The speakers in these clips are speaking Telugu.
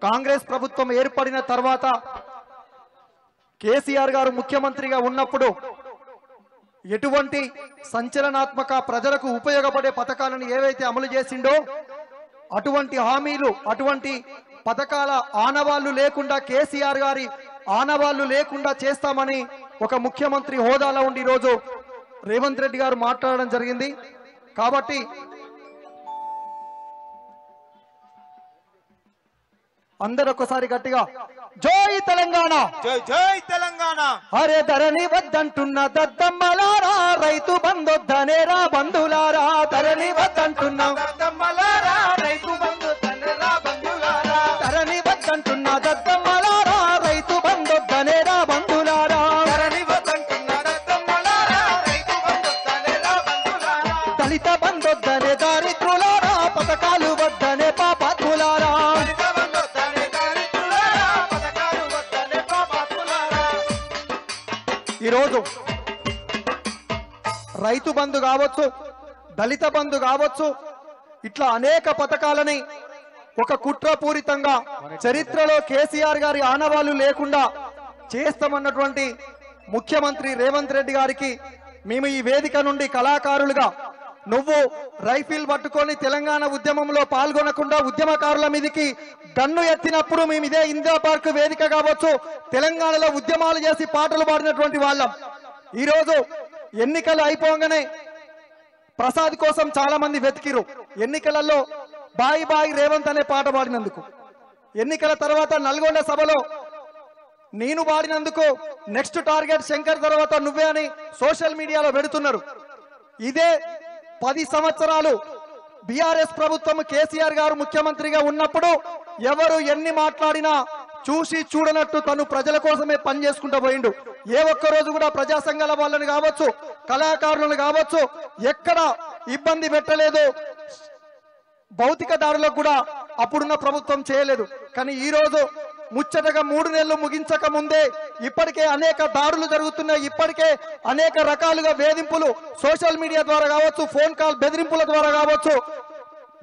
కాంగ్రెస్ ప్రభుత్వం ఏర్పడిన తర్వాత కేసీఆర్ గారు ముఖ్యమంత్రిగా ఉన్నప్పుడు ఎటువంటి సంచలనాత్మక ప్రజలకు ఉపయోగపడే పథకాలను ఏవైతే అమలు చేసిండో అటువంటి హామీలు అటువంటి పథకాల ఆనవాళ్లు లేకుండా కేసీఆర్ గారి ఆనవాళ్లు లేకుండా చేస్తామని ఒక ముఖ్యమంత్రి హోదాలో ఉండి ఈరోజు రేవంత్ రెడ్డి గారు మాట్లాడడం జరిగింది। కాబట్టి అందరూ ఒకసారి గట్టిగా జై తెలంగాణ, జై జై తెలంగాణ। అరే ధరణి వద్దంటున్న దద్దమ్మలారా, రైతు బంధొద్దనేరా బంధులారా, ధరణి వద్దంటున్న దద్దమ్మలారా, రైతు బంధొద్దనేరా బంధులారా, ధరణి వద్దంటున్న దద్దమ్మలారా, రైతు బంధొద్దనేరా బంధులారా, ధరణి వద్దంటున్న దద్దమ్మలారా, రైతు బంధొద్దనేరా బంధులారా, దళిత బంధొద్దనే దారిద్రులారా, పథకాలు వద్దనే పాపాత్ములారా, ఈరోజు రైతు బంధు కావచ్చు, దళిత బంధు కావచ్చు, ఇట్లా అనేక పథకాలని ఒక కుట్రపూరితంగా చరిత్రలో కేసీఆర్ గారి ఆనవాళ్లు లేకుండా చేస్తామన్నటువంటి ముఖ్యమంత్రి రేవంత్ రెడ్డి గారికి మేము ఈ వేదిక నుండి కళాకారులుగా నువ్వు రైఫిల్ పట్టుకొని తెలంగాణ ఉద్యమంలో పాల్గొనకుండా ఉద్యమకారుల మీదకి గన్ను ఎత్తినప్పుడు మేము ఇదే ఇందిరా పార్క్ వేదిక కావచ్చు తెలంగాణలో ఉద్యమాలు చేసి పాటలు పాడినటువంటి వాళ్ళం। ఈరోజు ఎన్నికలు అయిపోగానే ప్రసాద్ కోసం చాలా మంది వెతికిరు, ఎన్నికలలో బాయి బాయి రేవంత్ అనే పాట పాడినందుకు, ఎన్నికల తర్వాత నల్గొండ సభలో నేను పాడినందుకు నెక్స్ట్ టార్గెట్ శంకర్ తర్వాత నువ్వే అని సోషల్ మీడియాలో పెడుతున్నారు। ఇదే 10 సంవత్సరాలు బీఆర్ఎస్ ప్రభుత్వం కేసీఆర్ గారు ముఖ్యమంత్రిగా ఉన్నప్పుడు ఎవరు ఎన్ని మాట్లాడినా చూసి చూడనట్టు తను ప్రజల కోసమే పని చేసుకుంటూ పోయిండు। ఏ ఒక్క రోజు కూడా ప్రజా సంఘాల వాళ్ళని కావచ్చు, కళాకారులను కావచ్చు ఎక్కడ ఇబ్బంది పెట్టలేదు, భౌతిక దాడులకు కూడా అప్పుడున్న ప్రభుత్వం చేయలేదు। కానీ ఈ రోజు ముచ్చటగా 3 నెలలు ముగించక ముందే ఇప్పటికే అనేక దాడులు జరుగుతున్నాయి, ఇప్పటికే అనేక రకాలుగా వేధింపులు సోషల్ మీడియా ద్వారా కావచ్చు, ఫోన్ కాల్ బెదిరింపుల ద్వారా కావచ్చు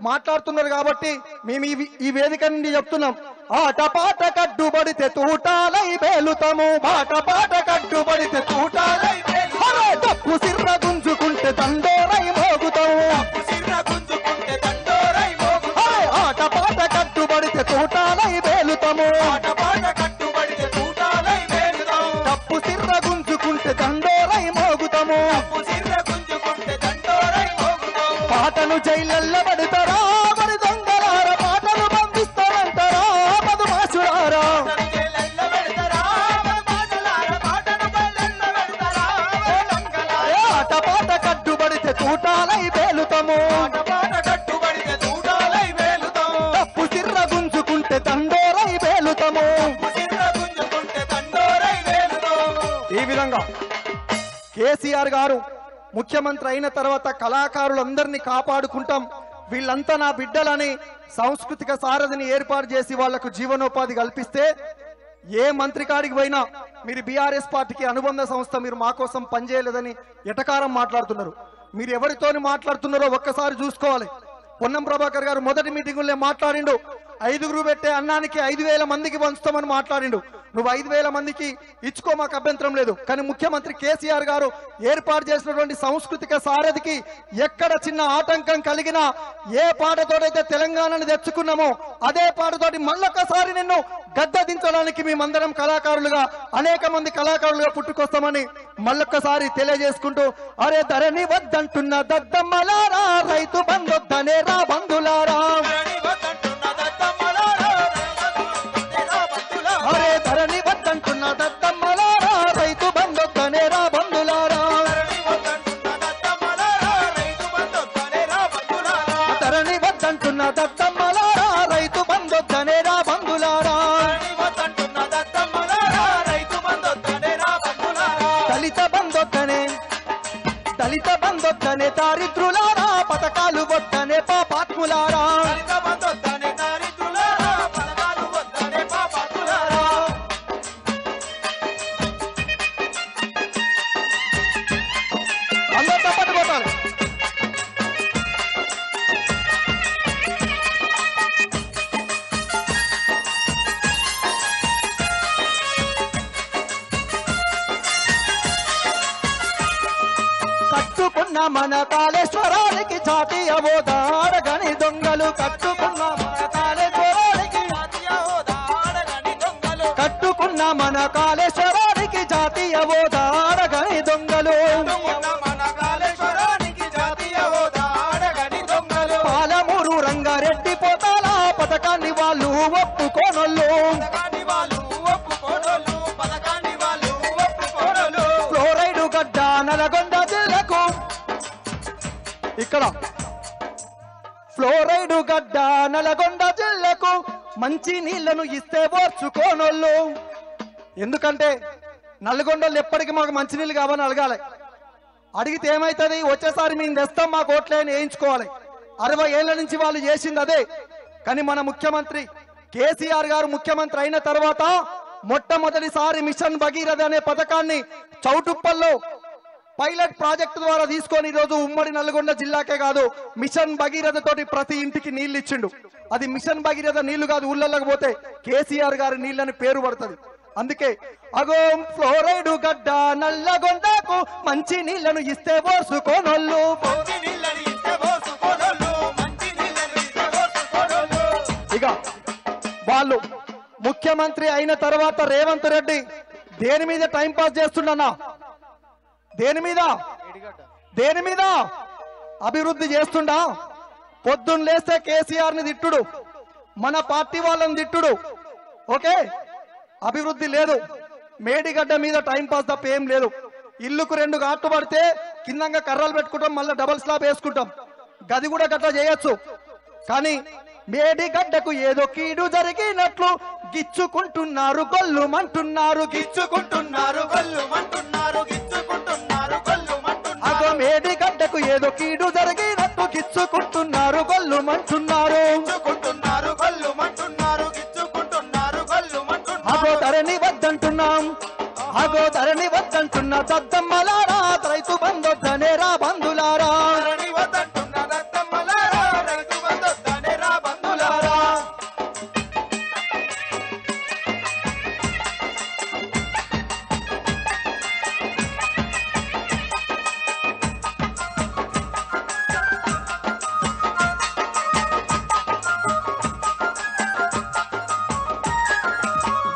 మాట్లాడుతున్నారు। కాబట్టి మేము ఈ వేదిక నుండి చెప్తున్నాం, ఆట పాట కట్టుబడితే తూటాలై వేలుతాము, బాట పాట కట్టుబడితే తూటాలై తప్పు సిర్ర గుంజుకుంటే దండోరై మోగుతాము, ఆట పాట కట్టుబడితే తూటాలై వేలుతాము, తప్పు సిర్ర గుంజుకుంటే దండోరై మోగుతాము, పాటను జైలల్లో పడతారా మరి దొంగలారా, పాటలు బంధిస్తారంటారా మధుమాసులారా, ఆట పాట కట్టుబడితే తూటాలై వేలుతాము, తప్పు సిర్ర గుంజుకుంటే దండోరై వేలుతాము। ఈ విధంగా కేసీఆర్ గారు ముఖ్యమంత్రి అయిన తర్వాత కళాకారులందరినీ కాపాడుకుంటాం, వీళ్ళంతా నా బిడ్డలని సాంస్కృతిక సారథిని ఏర్పాటు చేసి వాళ్లకు జీవనోపాధి కల్పిస్తే ఏ మంత్రి కాడికి పోయినా మీరు బీఆర్ఎస్ పార్టీకి అనుబంధ సంస్థ, మీరు మా కోసం పనిచేయలేదని ఎటకారం మాట్లాడుతున్నారు। మీరు ఎవరితోని మాట్లాడుతున్నారో ఒక్కసారి చూసుకోవాలి। పొన్నం ప్రభాకర్ గారు మొదటి మీటింగుల్లో మాట్లాడిండు, 5గురు పెట్టే అన్నానికి 5,000 మందికి పంచుతామని మాట్లాడిండు। నువ్వు 5,000 మందికి ఇచ్చుకో, మాకు అభ్యంతరం లేదు, కానీ ముఖ్యమంత్రి కేసీఆర్ గారు ఏర్పాటు చేసినటువంటి సాంస్కృతిక సారథికి ఎక్కడ చిన్న ఆటంకం కలిగినా ఏ పాటతోటైతే తెలంగాణని తెచ్చుకున్నామో అదే పాటతోటి మళ్ళొక్కసారి నిన్ను గద్ద దించడానికి మేమందరం కళాకారులుగా అనేక మంది కళాకారులుగా పుట్టుకొస్తామని మళ్ళొక్కసారి తెలియజేసుకుంటూ, అరే ధరణి వద్దంటున్న దద్దమ్మలారా, రైతు బంధొద్దనేరా బంధులారా, అరే ధరణి వద్దంటున్న దద్దమ్మలారా, రైతు బంధొద్దనేరా బంధులారా, ధరణి వద్దంటున్న దద్దమ్మలారా, రైతు బంధొద్దనేరా బంధులారా, దళిత బంధొద్దనే దారిద్రులారా, పథకాలు వద్దనే పాపాత్ములారా, మన కాళేశ్వరానికి జాతీయ హోదా అడగని దొంగలు కట్టుకున్న మన కాళేశ్వరానికి జాతీయ హోదా అడగని దొంగలు కట్టుకున్న మన కాళేశ్వరానికి జాతీయ హోదా అడగని దొంగలు కట్టుకున్న మన కాళేశ్వరానికి జాతీయ హోదా అడగని దొంగలు పాలమూరు రంగారెడ్డి పోతాల పథకాన్ని వాళ్ళు ఒప్పుకోనొల్లు పథకాన్ని వాళ్ళు ఒప్పుకోనోళ్ళు పథకాన్ని వాళ్ళు ఒప్పుకోనోళ్ళు ఫ్లోరైడ్ గడ్డ నల్గొండ జిల్లాకు ఇక్కడ ఫ్లోరైడ్ గడ్డ నల్గొండ జిల్లాకు మంచి నీళ్లను ఇస్తే ఓర్చుకోనోళ్ళు ఎందుకంటే నల్గొండలు ఎప్పటికీ మాకు మంచినీళ్ళు కావని అడగాలి అడిగితే ఏమైతుంది వచ్చేసారి మేము తెస్తాం మాకు ఓట్లేని వేయించుకోవాలి 60 ఏళ్ల నుంచి వాళ్ళు చేసింది అదే కానీ మన ముఖ్యమంత్రి కేసీఆర్ గారు ముఖ్యమంత్రి అయిన తర్వాత మొట్టమొదటిసారి మిషన్ భగీరథ అనే పథకాన్ని చౌటుప్పల్లో పైలట్ ప్రాజెక్టు ద్వారా తీసుకొని ఈరోజు ఉమ్మడి నల్గొండ జిల్లాకే కాదు మిషన్ భగీరథ తోటి ప్రతి ఇంటికి నీళ్లు ఇచ్చిండు అది మిషన్ భగీరథ నీళ్లు కాదు ఊళ్ళలోకి పోతే కేసీఆర్ గారి నీళ్ళని పేరు పడుతుంది అందుకే అగో ఫ్లోరైడ్ గడ్డ నల్లగొండకు మంచి నీళ్లను ఇస్తే పోసుకోనోళ్ళు మంచి నీళ్ళని ఇస్తే పోసుకోనోళ్ళు మంచి నీళ్ళని ఇస్తే పోసుకోనోళ్ళు ఇక వాళ్ళు ముఖ్యమంత్రి అయిన తర్వాత రేవంత్ రెడ్డి దేని మీద టైం పాస్ చేస్తుండన్నా దేని మీద అభివృద్ధి చేస్తుండా పొద్దున్న లేస్తే కేసీఆర్ ని తిట్టుడు మన పార్టీ వాళ్ళని తిట్టుడు ఓకే అభివృద్ధి లేదు మేడిగడ్డ మీద టైం పాస్ తప్ప ఏం లేదు ఇల్లుకు 2 గాట్లు పడితే కిందంగా కర్రలు పెట్టుకుంటాం మళ్ళీ డబల్ స్లాబ్ వేసుకుంటాం గది కూడా గట్లా చేయొచ్చు కానీ మేడిగడ్డకు ఏదో కీడు జరిగినట్లు గిచ్చుకుంటున్నారు గొల్లుమంటున్నారు గిచ్చుకుంటున్నారు గొల్లుమంటున్నారు గిచ్చుకుంటున్నారు గొల్లుమంటున్నారు అగో మేడిగడ్డకు ఏదో కీడు జరిగినట్లు గిచ్చుకుంటున్నారు గొల్లుమంటున్నారు గిచ్చుకుంటున్నారు గొల్లుమంటున్నారు గిచ్చుకుంటున్నారు గొల్లుమంటున్నారు అగో ధరణి వద్దంటున్నాం అగో ధరణి వద్దంటున్న దద్దమ్మలారా రైతు బంధొద్దనే రా బంధులారా ధరణి వద్దంటున్న దద్దమ్మలారా రైతు బంధొద్దనే రా బంధులారా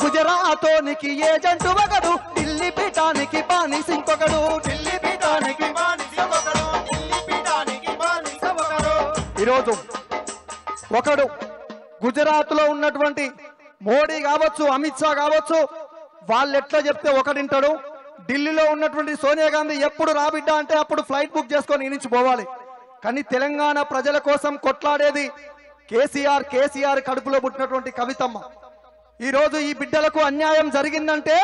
గుజరాతోనికి ఏజెంటు ఒకడు ఢిల్లీ పీఠానికి బానిస ఇంకొకడు ఢిల్లీ పీఠానికి బానిస ఒకడు ఢిల్లీ పీఠానికి బానిస ఒకడు ఈరోజు ఒకడు గుజరాత్ లో ఉన్నటువంటి మోడీ కావచ్చు అమిత్ షా కావచ్చు వాళ్ళు ఎట్లా చెప్తే ఒకటింటాడు ఢిల్లీలో ఉన్నటువంటి సోనియా గాంధీ ఎప్పుడు రాబిడ్డా అంటే అప్పుడు ఫ్లైట్ బుక్ చేసుకొని ఈ నుంచి పోవాలి కానీ తెలంగాణ ప్రజల కోసం కొట్లాడేది కేసీఆర్ కడుపులో పుట్టినటువంటి కవితమ్మ ఈ రోజు ఈ బిడ్డలకు అన్యాయం జరిగిందంటే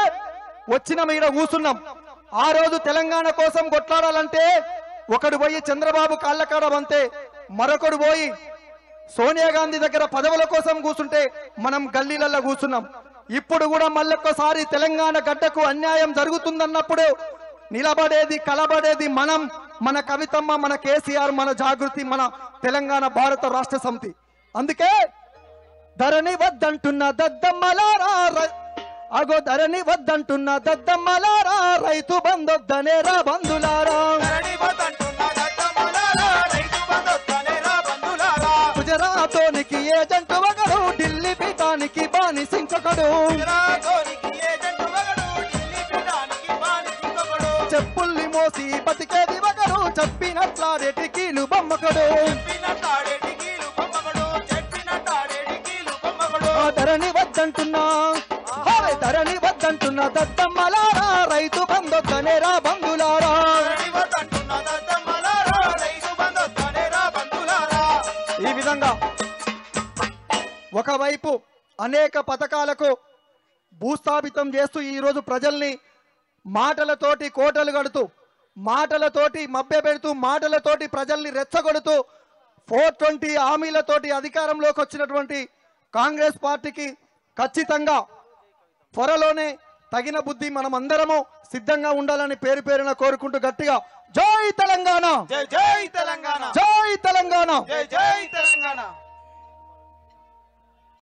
వచ్చిన మీద కూసున్నాం ఆ రోజు తెలంగాణ కోసం కొట్లాడాలంటే ఒకడు పోయి చంద్రబాబు కాళ్ళకాడ వంతే మరొకడు పోయి సోనియా గాంధీ దగ్గర పదవుల కోసం కూర్చుంటే మనం గల్లీలలో కూర్చున్నాం ఇప్పుడు కూడా మళ్ళొక్కసారి తెలంగాణ గడ్డకు అన్యాయం జరుగుతుందన్నప్పుడు నిలబడేది కలబడేది మనం మన కవితమ్మ మన కేసీఆర్ మన జాగృతి మన తెలంగాణ భారత రాష్ట్ర సమితి అందుకే ధరణి వద్దంటున్న దద్దమ్మలారా అగో ధరణి వద్దంటున్న దద్దమ్మలారా రైతు బంధొద్దనే రా బంధులారా ధరణి వద్దంటున్న దద్దమ్మలారా రైతు బంధొద్దనే రా బంధులారా గుజరాతోనికి ఏజెంటు ఒకడు ఢిల్లీ పీఠానికి బానిస ఇంకొకడు గుజరాతోనికి ఏజెంటు ఒకడు ఢిల్లీ పీఠానికి బానిస ఇంకొకడు చెప్పుల్ని మోసి బతికేది ఒకడు చెప్పినట్లాడేటి కీలు బొమ్మకడు చెప్పినట్టాడేటి కీలు బొమ్మకడు చెప్పినట్టాడేటి కీలు బొమ్మకడు ధరణి వద్దంటున్నా ధరణి వద్దంటున్న దద్దమ్మలారా రైతు బంధొద్దనే రా బంధులారా ధరణి వద్దంటున్న దద్దమ్మలారా రైతు బంధొద్దనే రా బంధులారా ఈ విధంగా ఒకవైపు అనేక పథకాలకు భూస్థాపితం చేస్తూ ఈ రోజు ప్రజల్ని మాటలతోటి కోటలు కడుతూ మాటలతోటి మభ్యపెడుతూ మాటలతోటి ప్రజల్ని రెచ్చగొడుతూ 420 హామీలతోటి అధికారంలోకి వచ్చినటువంటి కాంగ్రెస్ పార్టీకి ఖచ్చితంగా త్వరలోనే తగిన బుద్ధి మనం అందరము సిద్ధంగా ఉండాలని పేరు పేరున కోరుకుంటూ గట్టిగా జై తెలంగాణ జై జై తెలంగాణ జై తెలంగాణ జై జై తెలంగాణ